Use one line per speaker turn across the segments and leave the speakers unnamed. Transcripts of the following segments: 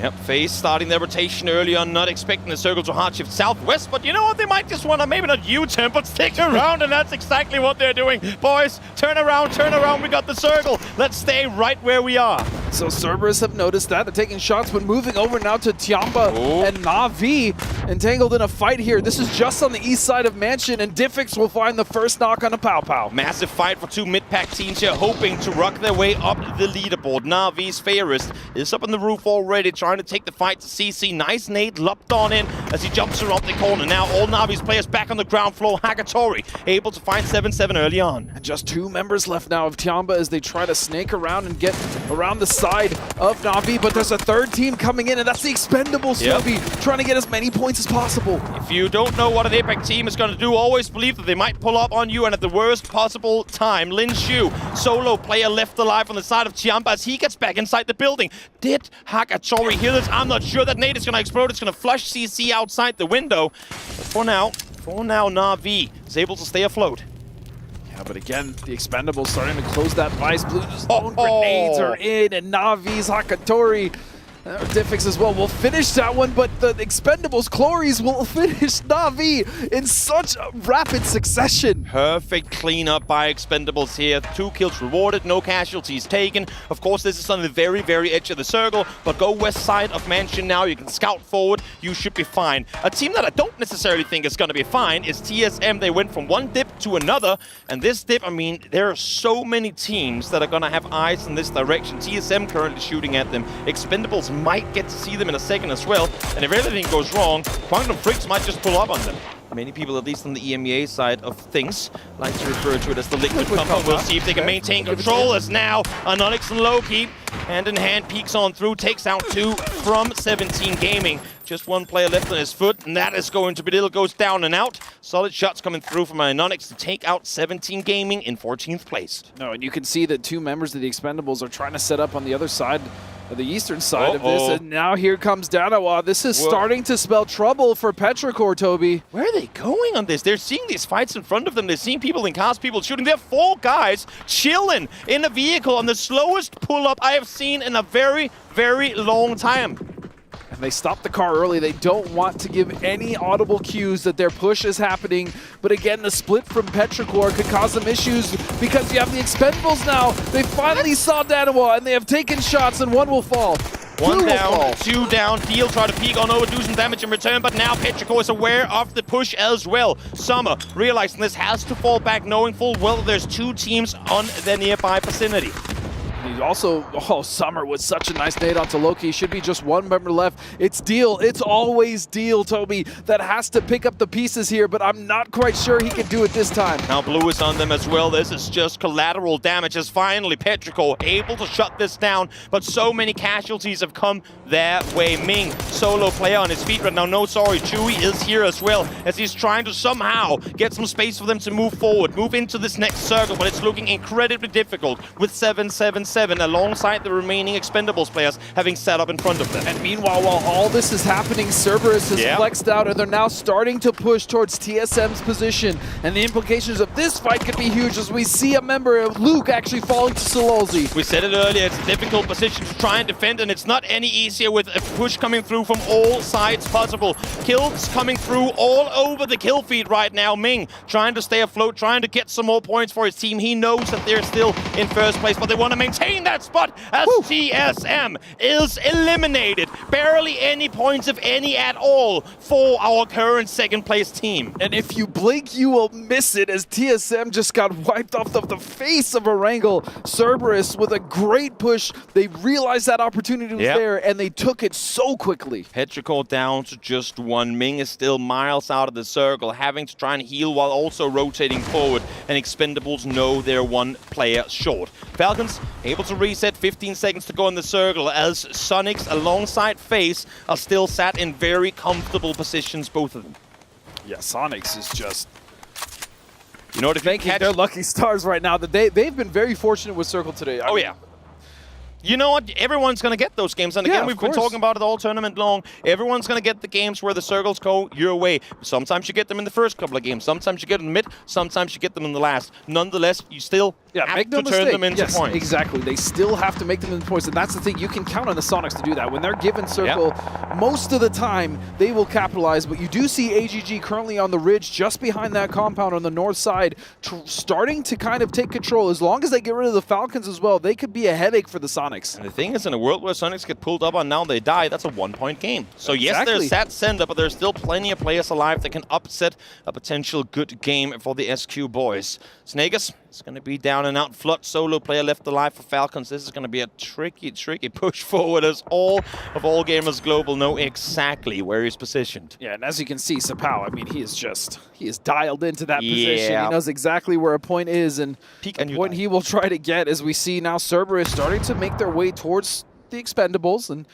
Yep, FaZe starting their rotation early on, not expecting the circle to hard shift southwest, but you know what, they might just want to maybe not U-turn, but stick around, and that's exactly what they're doing. Boys, turn around, we got the circle. Let's stay right where we are.
So Cerberus have noticed that. They're taking shots, but moving over now to Tiamba and Na'Vi, entangled in a fight here. This is just on the east side of Mansion, and Diffix will find the first knock on a Pow Pow.
Massive fight for two mid-pack teams here, hoping to rock their way up the leaderboard. Na'Vi's Fairest is up on the roof already, trying to take the fight to CC. Nice nade lopped on in as he jumps around the corner. Now all Na'Vi's players back on the ground floor. Hagatori able to find 7-7 early on.
And just 2 members left now of Tiamba as they try to snake around and get around the side of Na'Vi, but there's a third team coming in, and that's the Expendables. Na'Vi trying to get as many points as possible.
If you don't know what an Apex team is going to do, always believe that they might pull up on you, and at the worst possible time. Lin Shu, solo player left alive on the side of Tiamba as he gets back inside the building. Did Hagatori hear this? I'm not sure. That nade is going to explode. It's going to flush CC outside the window. But for now, Na'Vi is able to stay afloat.
Yeah, but again, the Expendables starting to close that vice. Blue's own grenades are in, and Na'Vi's Hagatori, Diffix as well, will finish that one, but the Expendables Clories will finish Na'Vi in such a rapid succession.
Perfect cleanup by Expendables here. 2 kills rewarded, no casualties taken. Of course, this is on the very, very edge of the circle, but go west side of Mansion now. You can scout forward. You should be fine. A team that I don't necessarily think is going to be fine is TSM. They went from one dip to another, and this dip, I mean, there are so many teams that are going to have eyes in this direction. TSM currently shooting at them. Expendables might get to see them in a second as well, and if everything goes wrong, Quantum Freaks might just pull up on them. Many people, at least on the EMEA side of things, like to refer to it as the liquid pump. We'll see if they can maintain control, as now Anonix and Loki, hand in hand, peeks on through, takes out 2 from 17 Gaming. Just 1 player left on his foot, and that is going to be little, goes down and out. Solid shots coming through from Anonix to take out 17 Gaming in 14th place.
No, and you can see that 2 members of the Expendables are trying to set up on the other side, the eastern side of this, and now here comes Danawa. This is starting to spell trouble for Petrichor, Toby.
Where are they going on this? They're seeing these fights in front of them. They're seeing people in cars, people shooting. There are 4 guys chilling in a vehicle on the slowest pull-up I have seen in a very, very long time.
And they stop the car early. They don't want to give any audible cues that their push is happening. But again, the split from Petrichor could cause some issues because you have the Expendables now. They finally saw Danawa, and they have taken shots, and 1 will fall.
1 down, 2 down. Deal try to peek on over, do some damage in return, but now Petrichor is aware of the push as well. Summer realizing this has to fall back, knowing full well there's 2 teams on the nearby vicinity.
He's also, Summer with such a nice nade onto Loki. Should be just 1 member left. It's Deal. It's always Deal, Toby, that has to pick up the pieces here, but I'm not quite sure he can do it this time.
Now Blue is on them as well. This is just collateral damage as finally Petrichor able to shut this down, but so many casualties have come their way. Ming, solo player on his feet right now. No, sorry, Chewy is here as well as he's trying to somehow get some space for them to move forward, move into this next circle, but it's looking incredibly difficult with 7-7-7 alongside the remaining Expendables players having set up in front of them.
And meanwhile, while all this is happening, Cerberus has flexed out, and they're now starting to push towards TSM's position. And the implications of this fight could be huge as we see a member of Luke actually falling to Sololzi.
We said it earlier, it's a difficult position to try and defend, and it's not any easier with a push coming through from all sides possible. Kills coming through all over the kill feed right now. Ming trying to stay afloat, trying to get some more points for his team. He knows that they're still in first place, but they want to maintain that spot as TSM is eliminated. Barely any points, if any at all, for our current 2nd place team.
And if you blink, you will miss it as TSM just got wiped off the face of Erangel. Cerberus with a great push. They realized that opportunity was there, and they took it so quickly.
Petrichor down to just 1. Ming is still miles out of the circle, having to try and heal while also rotating forward, and Expendables know they're 1 player short. Falcons able to reset, 15 seconds to go in the circle as Sonics alongside FaZe are still sat in very comfortable positions, both of them.
Yeah, Sonics is just,
you know what, if
thanking their lucky stars right now. That they've been very fortunate with Circle today. I mean,
You know what? Everyone's going to get those games. And again, we've been talking about it all tournament long. Everyone's going to get the games where the circles go your way. Sometimes you get them in the first couple of games. Sometimes you get them in mid. Sometimes you get them in the last. Nonetheless, you still have to turn them into points.
Exactly. They still have to make them into points. And that's the thing. You can count on the Sonics to do that. When they're given circle, most of the time, they will capitalize. But you do see AGG currently on the ridge just behind that compound on the north side, starting to kind of take control. As long as they get rid of the Falcons as well, they could be a headache for the Sonics.
And the thing is, in a world where Sonics get pulled up on now they die, that's a 1-point game. So yes, there's that sender, but there's still plenty of players alive that can upset a potential good game for the SQ boys. Snakers, it's going to be down and out. Flood solo player left alive for Falcons. This is going to be a tricky push forward, as all gamers global know exactly where he's positioned.
Yeah, and as you can see, Sapao, I mean, he is dialed into that position. He knows exactly where a point is, and what he will try to get, as we see now Cerberus starting to make their way towards the Expendables, and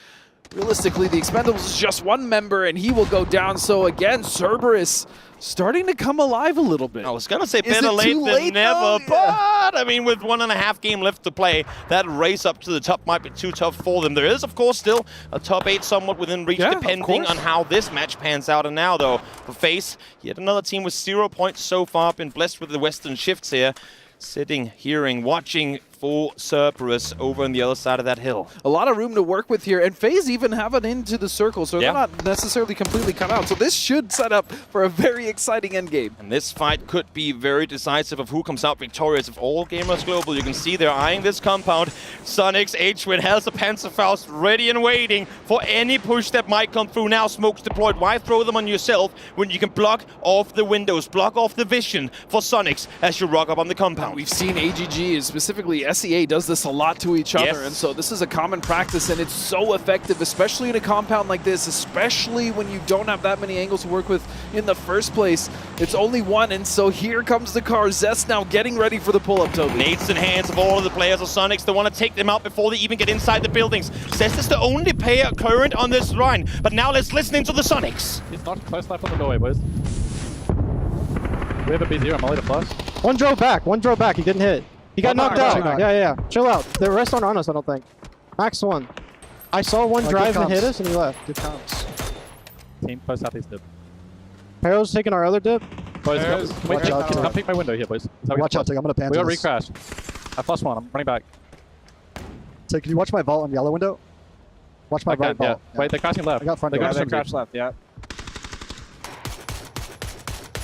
realistically, the Expendables is just one member, and he will go down. So again, Cerberus starting to come alive a little bit.
I was going to say better late than never, but I mean, with 1.5 game left to play, that race up to the top might be too tough for them. There is, of course, still a top 8 somewhat within reach, depending on how this match pans out. And now, though, for FaZe, yet another team with 0 points so far, been blessed with the Western shifts here. Sitting, hearing, watching for Cerberus over on the other side of that hill.
A lot of room to work with here, and FaZe even have it into the circle, so they're not necessarily completely cut out. So this should set up for a very exciting endgame.
And this fight could be very decisive of who comes out victorious. Of all gamers global, you can see they're eyeing this compound. Sonics, H-Win has a Panzerfaust ready and waiting for any push that might come through. Now smokes deployed. Why throw them on yourself when you can block off the windows, block off the vision for Sonics as you rock up on the compound?
We've seen AGG, specifically SEA, does this a lot to each other, and so this is a common practice, and it's so effective, especially in a compound like this, especially when you don't have that many angles to work with in the first place. It's only one, and so here comes the car. Zest now getting ready for the pull-up, Toby.
Nades in hands of all of the players of Sonics. They want to take them out before they even get inside the buildings. Zest is the only player current on this run, but now let's listen into the Sonics.
He's not close left on the doorway, boys. We have a B0, I'm molly to flush.
One drove back, he didn't hit. He got knocked out. Yeah. Chill out. The rest aren't on us, I don't think. Max one. I saw one drive and hit us and he left. Good counts.
Team post southeast dip.
Perro's taking our other dip.
Boys, come peek my window here, boys.
Watch out, Tig. I'm gonna pan.
We got recrash. I flushed one, I'm running back.
Tig, can you watch my vault on yellow window? Watch my right vault.
Yeah. Wait, they're crashing left.
I got front door.
They're going to crash left, yeah.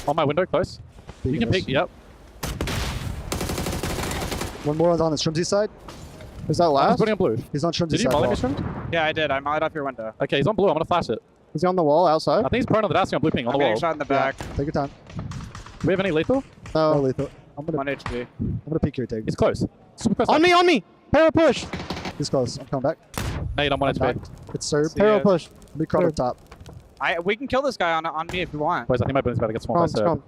On my window, close. You can peek, yep.
One more is on the Shrimsy side.
Is that last?
He's putting on blue.
He's on Shrimsy side.
Did you molly me, Shrimp?
Yeah, I did. I mollied off your window.
Okay, he's on blue. I'm gonna flash it.
Is he on the wall outside?
I think he's prone on the dasting on blue ping on the wall.
I'm getting shot in the back.
Yeah. Take your time.
Do we have any lethal?
No lethal. I'm gonna
1 HP.
I'm gonna peek here, Tig.
He's close. Super close.
On me! Perro push!
He's close. I'm coming back.
Nade on 1 HP.
It's Serb.
Perro push.
Big crowd up top.
We can kill this guy on me if you want.
Boys, I think my boom's about to get small.
Come.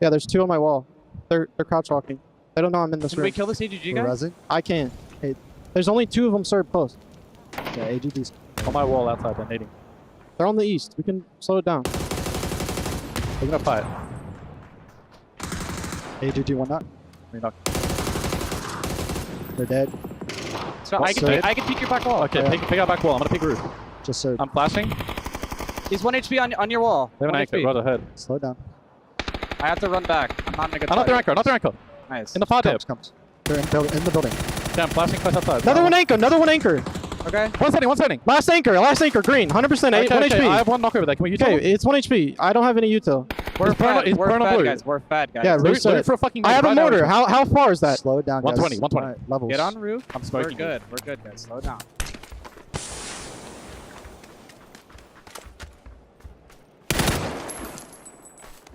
Yeah, there's 2 on my wall. They're crouch walking. They don't know I'm in this room.
Can we kill this AGG guy?
Rezzing.
I can't. Hey, there's only 2 of them served close.
Yeah, AGD's
On my wall outside, they're nading.
They're on the east. We can slow it down.
They're gonna fight.
AGD one knock. They're dead.
So I can peek your back wall.
Okay, pick out back wall. I'm gonna peek roof.
Just Serb.
I'm flashing.
He's 1 HP on your wall.
They have an anchor, right ahead.
Slow it down.
I have to run back. I'm not in a good
I'm not their anchor,
Nice.
In the far dip.
Comes. They're in the building.
Yeah, I'm flashing close outside.
Another one anchor.
Okay.
One setting.
Last anchor, green. 100%, 1 HP.
I have 1 knock over there. Can we use
Okay, it's 1 HP. I don't have any util.
We're fat
blue.
guys. We're fat guys.
Yeah,
Loot for a fucking
I have a mortar. How far is that?
Slow it down, guys.
120.
Right, levels.
Get on roof.
I'm smoking.
We're good guys. Slow down.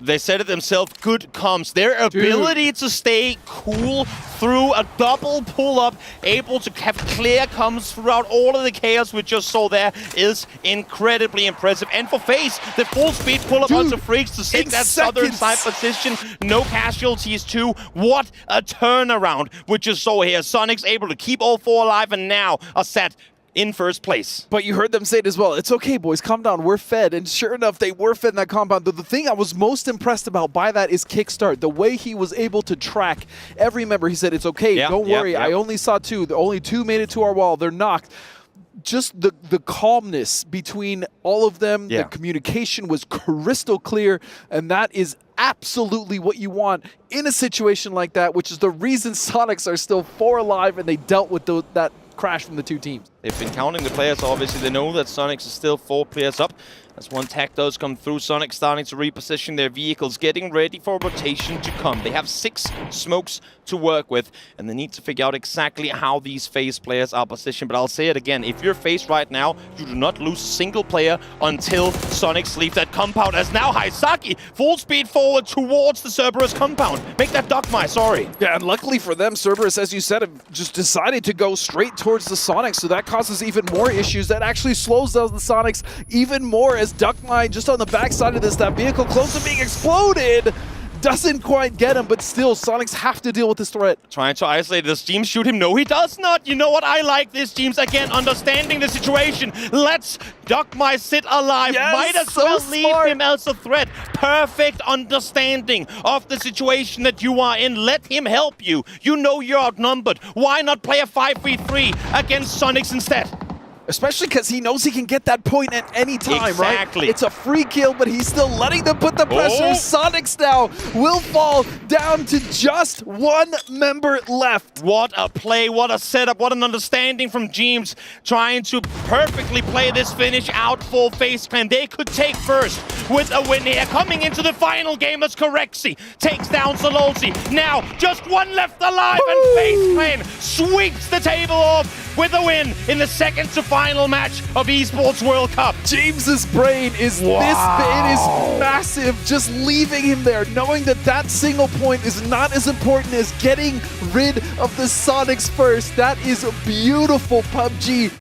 They said it themselves, good comms. Their ability to stay cool through a double pull-up, able to have clear comms throughout all of the chaos we just saw there is incredibly impressive. And for FaZe, the full-speed pull-up onto Freaks to take that southern side position. No casualties too. What a turnaround we just saw here. Sonics able to keep all 4 alive and now are set in first place.
But you heard them say it as well. It's okay, boys, calm down. We're fed. And sure enough, they were fed in that compound. The thing I was most impressed about by that is Kickstart. The way he was able to track every member. He said, it's okay, don't worry. I only saw two. Only two made it to our wall. They're knocked. Just the calmness between all of them, the communication was crystal clear, and that is absolutely what you want in a situation like that, which is the reason Sonics are still 4 alive and they dealt with that crash from the two teams.
They've been counting the players, obviously. They know that Sonics is still 4 players up. As one tag does come through, Sonic starting to reposition their vehicles, getting ready for rotation to come. They have 6 smokes to work with, and they need to figure out exactly how these FaZe players are positioned. But I'll say it again, if you're FaZe right now, you do not lose a single player until Sonics leave that compound, as now Haisaki full speed forward towards the Cerberus compound. Make that Dogma, sorry.
Yeah, and luckily for them, Cerberus, as you said, have just decided to go straight towards the Sonics, so that causes even more issues. That actually slows down the Sonics even more, as Duckmine just on the backside of this, that vehicle close to being exploded. Doesn't quite get him, but still, Sonics have to deal with this threat.
Trying to isolate. Does James shoot him? No, he does not. You know what? I like this, James. Again, understanding the situation. Let's Duckmine sit alive.
Yes,
Might as well leave him as a threat. Perfect understanding of the situation that you are in. Let him help you. You know you're outnumbered. Why not play a 5v3 against Sonics instead?
Especially because he knows he can get that point at any time,
Exactly.
right? It's a free kill, but he's still letting them put the pressure. Sonics now will fall down to just 1 member left.
What a play, what a setup, what an understanding from James, trying to perfectly play this finish out for FaZe Clan. They could take first with a win here. Coming into the final game as Corexi takes down Sololzi. Now, just 1 left alive, and FaZe Clan sweeps the table off with a win in the second to final match of Esports World Cup.
James's brain is it is massive, just leaving him there, knowing that that single point is not as important as getting rid of the Sonics first. That is beautiful PUBG.